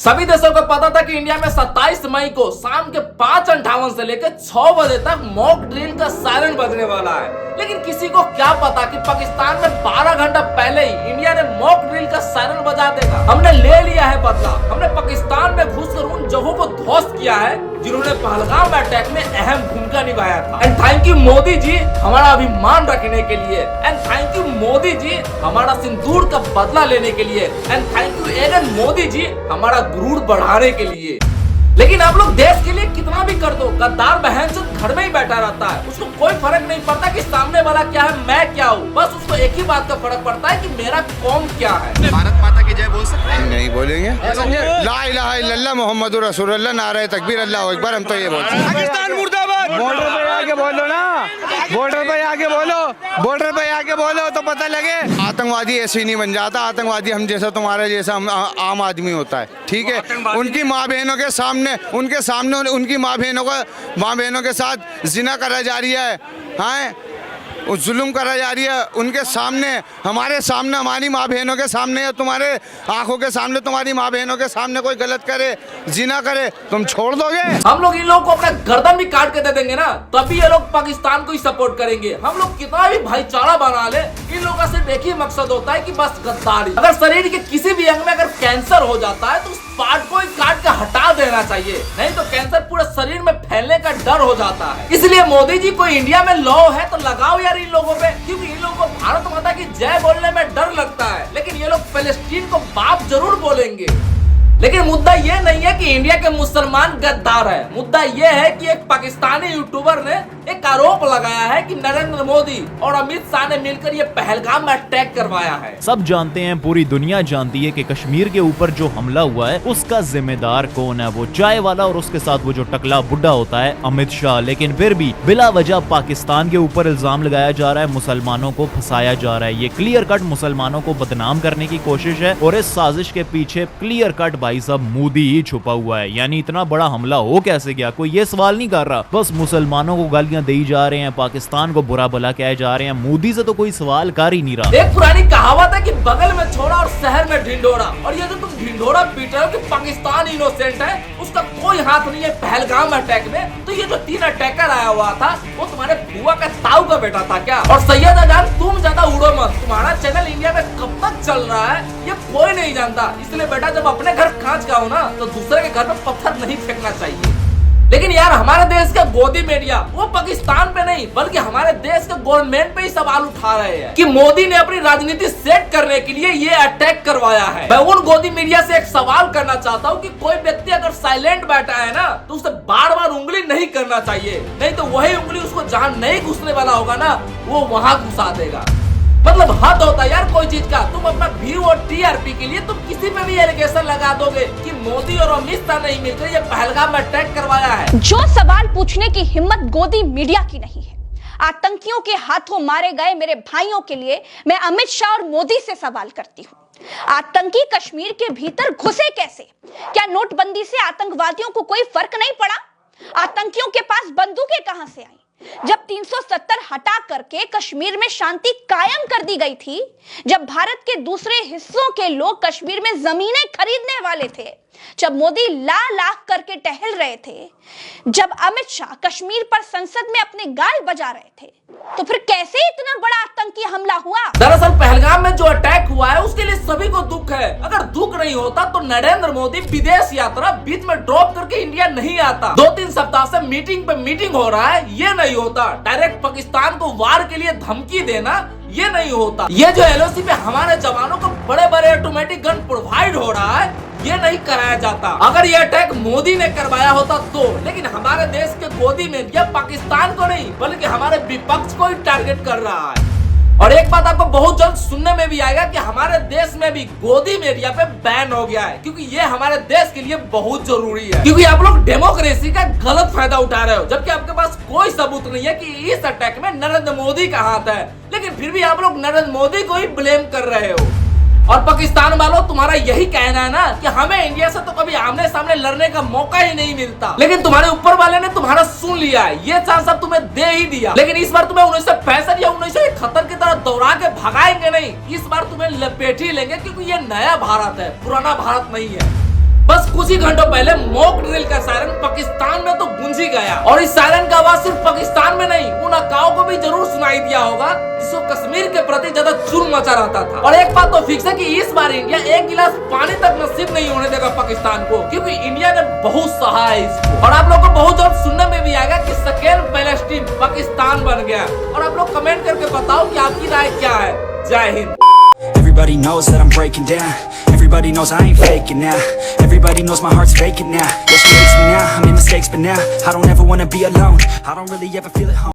सभी देशों को पता था कि इंडिया में 27 मई को शाम के 5:58 से लेकर 6 बजे तक मॉक ड्रिल का सायरन बजने वाला है। लेकिन किसी को क्या पता कि पाकिस्तान में 12 घंटा पहले ही इंडिया ने मॉक ड्रिल का सायरन बजा देगा। हमने ले लिया है बदला। हमने पाकिस्तान में घुसकर उन जगहों को ध्वस्त किया है जिन्होंने पहलगाम अटैक में अहम भूमिका निभाया था। And thank you Modi ji हमारा अभिमान रखने के लिए। And thank you Modi ji हमारा सिंदूर का बदला लेने के लिए। And thank you again Modi ji हमारा गुरूर बढ़ाने के लिए। लेकिन आप लोग देश के लिए कितना भी कर दो, गद्दार बहनचोद घर में ही बैठा रहता है। उसको कोई फर्क नहीं पड़ता कि सामने वाला क्या है, मैं क्या हूँ। बस उसको एक ही बात का फर्क पड़ता है कि मेरा कौम क्या है। भारत माता की जय बोल सकते हैं? नहीं बोलेंगे। ला इलाहा इल्लल्लाह मोहम्मदुर रसूलुल्लाह, नारे तकबीर, अल्लाहू अकबर। हम तो ये बोलते हैं पाकिस्तान मुर्दाबाद। बॉर्डर पे आके बोलो ना, बॉर्डर पे आके बोलो, बॉर्डर पे आके बोलो तो पता लगे। आतंकवादी ऐसे ही नहीं बन जाता। आतंकवादी हम जैसा, तुम्हारे जैसा आम आदमी होता है, ठीक है। उनकी माँ बहनों के सामने, उनके सामने उनकी माँ बहनों के साथ जिना करा जा रही है, जुल्म करा जा रही है। उनके सामने, हमारे सामने, हमारी माँ बहनों के सामने या तुम्हारे आंखों के सामने तुम्हारी माँ बहनों के सामने कोई गलत करे, जिना करे, तुम छोड़ दोगे? हम लोग इन लोगों को अपना गर्दन भी काट के दे देंगे ना, तभी ये लोग पाकिस्तान को ही सपोर्ट करेंगे। हम लोग कितना भी भाईचारा बना ले, इन लोगों का सिर्फ एक ही मकसद होता है कि बस गद्दारी। अगर शरीर के किसी भी अंग में अगर कैंसर हो जाता है तो उस पार्ट को ही काट के हटा देना चाहिए, नहीं तो कैंसर पूरे शरीर में फैलने का डर हो जाता है। इसलिए मोदी जी, कोई इंडिया में लॉ है तो लगाओ यार इन लोगों पे, क्योंकि इन लोगों को भारत माता की जय बोलने में डर लगता है। लेकिन ये लोग फलस्तीन को बाप जरूर बोलेंगे। लेकिन मुद्दा ये नहीं है कि इंडिया के मुसलमान गद्दार है। मुद्दा ये है कि एक पाकिस्तानी यूट्यूबर ने एक आरोप लगाया है कि नरेंद्र मोदी और अमित शाह ने मिलकर ये पहलगाम में अटैक करवाया है। सब जानते हैं, पूरी दुनिया जानती है कि कश्मीर के ऊपर जो हमला हुआ है उसका जिम्मेदार कौन है। वो चाय वाला और उसके साथ वो जो टकला बुड्ढा होता है, अमित शाह। लेकिन फिर भी बिला वजह पाकिस्तान के ऊपर इल्जाम लगाया जा रहा है, मुसलमानों को फंसाया जा रहा है। ये क्लियर कट मुसलमानों को बदनाम करने की कोशिश है और इस साजिश के पीछे क्लियर कट भाई साहब मोदी ही छुपा हुआ है। यानी इतना बड़ा हमला हो कैसे गया, कोई ये सवाल नहीं कर रहा। बस मुसलमानों को गालियां दी जा रहे हैं, पाकिस्तान को बुरा भला कहे जा रहे हैं। मोदी से तो कोई सवाल कर ही नहीं रहा। एक पुरानी कहावत है कि बगल में छोड़ा और शहर में ढिंढोरा। और ये जो तुम ढिंढोरा पीट रहे हो कि पाकिस्तान इनोसेंट है, उसका कोई हाथ नहीं है पहलगाम अटैक में। तो ये जो 3 अटैकर आया हुआ था वो तुम्हारे बुआ का ताऊ का बेटा था क्या? और सैयद अजान, तुम ज्यादा उड़ो मत। तुम्हारा चैनल इंडिया में कब तक चल रहा है ये कोई नहीं जानता। इसलिए बेटा, जब अपने घर कांच का हो ना तो दूसरे के घर में पत्थर नहीं फेंकना चाहिए। लेकिन यार, हमारे देश का गोदी मीडिया वो पाकिस्तान पे नहीं बल्कि हमारे देश के गवर्नमेंट पे ही सवाल उठा रहे हैं कि मोदी ने अपनी राजनीति सेट करने के लिए ये अटैक करवाया है। मैं उन गोदी मीडिया से एक सवाल करना चाहता हूँ कि कोई व्यक्ति अगर साइलेंट बैठा है ना तो उसे बार बार उंगली नहीं करना चाहिए, नहीं तो वही उंगली उसको जहाँ नहीं घुसने वाला होगा ना वो वहाँ घुसा देगा। मतलब हद होता है यार कोई चीज का। तुम अपना व्यू और टीआरपी के लिए तुम किसी पे भी एलिगेशन लगा दोगे कि मोदी और अमित शाह ने मिलकर ये पहलगाम में अटैक करवाया है। जो सवाल पूछने की हिम्मत गोदी मीडिया की नहीं है। आतंकियों के हाथों मारे गए मेरे भाइयों के लिए मैं अमित शाह और मोदी से सवाल करती हूँ, आतंकी कश्मीर के भीतर घुसे कैसे? क्या नोटबंदी से आतंकवादियों को कोई फर्क नहीं पड़ा? आतंकियों के पास बंदूकें कहां से आई? जब 370 हटा करके कश्मीर में शांति कायम कर दी गई थी, जब भारत के दूसरे हिस्सों के लोग कश्मीर में जमीनें खरीदने वाले थे, जब मोदी लाख करके टहल रहे थे, जब अमित शाह कश्मीर पर संसद में अपने गाल बजा रहे थे, तो फिर कैसे इतना बड़ा आतंकी हमला हुआ? दरअसल पहलगाम में जो अटैक हुआ है उसके लिए सभी को दुख है। अगर दुख नहीं होता तो नरेंद्र मोदी विदेश यात्रा बीच में ड्रॉप करके इंडिया नहीं आता। 2-3 सप्ताह से मीटिंग पे मीटिंग हो रहा है, ये नहीं होता। डायरेक्ट पाकिस्तान को वार के लिए धमकी देना, ये नहीं होता। ये जो एलओसी पे हमारे जवानों को बड़े बड़े ऑटोमेटिक गन प्रोवाइड हो रहा है, ये नहीं कराया जाता। अगर ये अटैक मोदी ने करवाया होता तो। लेकिन हमारे देश के गोदी मीडिया पाकिस्तान को नहीं बल्कि हमारे विपक्ष को ही टारगेट कर रहा है। और एक बात आपको बहुत जल्द सुनने में भी आएगा कि हमारे देश में भी गोदी मीडिया पे बैन हो गया है, क्योंकि ये हमारे देश के लिए बहुत जरूरी है। क्योंकि आप लोग डेमोक्रेसी का गलत फायदा उठा रहे हो, जबकि आपके पास कोई सबूत नहीं है कि इस अटैक में नरेंद्र मोदी का हाथ है। लेकिन फिर भी आप लोग नरेंद्र मोदी को ही ब्लेम कर रहे हो। और पाकिस्तान वालों, तुम्हारा यही कहना है ना कि हमें इंडिया से तो कभी आमने सामने लड़ने का मौका ही नहीं मिलता। लेकिन तुम्हारे ऊपर वाले ने तुम्हारा सुन लिया है, ये चांस अब तुम्हें दे ही दिया। लेकिन इस बार तुम्हें 1965 या 1971 की तरह दौड़ा के भगाएंगे नहीं। इस बार तुम्हें लपेट ही लेंगे, क्योंकि ये नया भारत है, पुराना भारत नहीं है। बस कुछ ही घंटों पहले मॉक ड्रिल का सायरन पाकिस्तान में तो गूंज ही गया, और इस सायरन का आवाज सिर्फ पाकिस्तान में नहीं, उन अकाओं को भी जरूर सुनाई दिया होगा जिसको कश्मीर के प्रति ज्यादा चुन मचा रहता था। और एक बात तो फिक्स है कि इस बार इंडिया एक गिलास पानी तक नसीब नहीं होने देगा पाकिस्तान को, क्योंकि इंडिया ने बहुत सहा है इसको। और आप लोग को बहुत जल्द सुनने में भी आएगा कि सेकेंड पैलेस्टीन पाकिस्तान बन गया। और आप लोग कमेंट करके बताओ कि आपकी राय क्या है। जय Hind. Everybody knows that I'm breaking down. Everybody knows I ain't faking now. Everybody knows my heart's vacant now. Yeah, she hates me now, I made mistakes but now I don't ever wanna be alone. I don't really ever feel at home.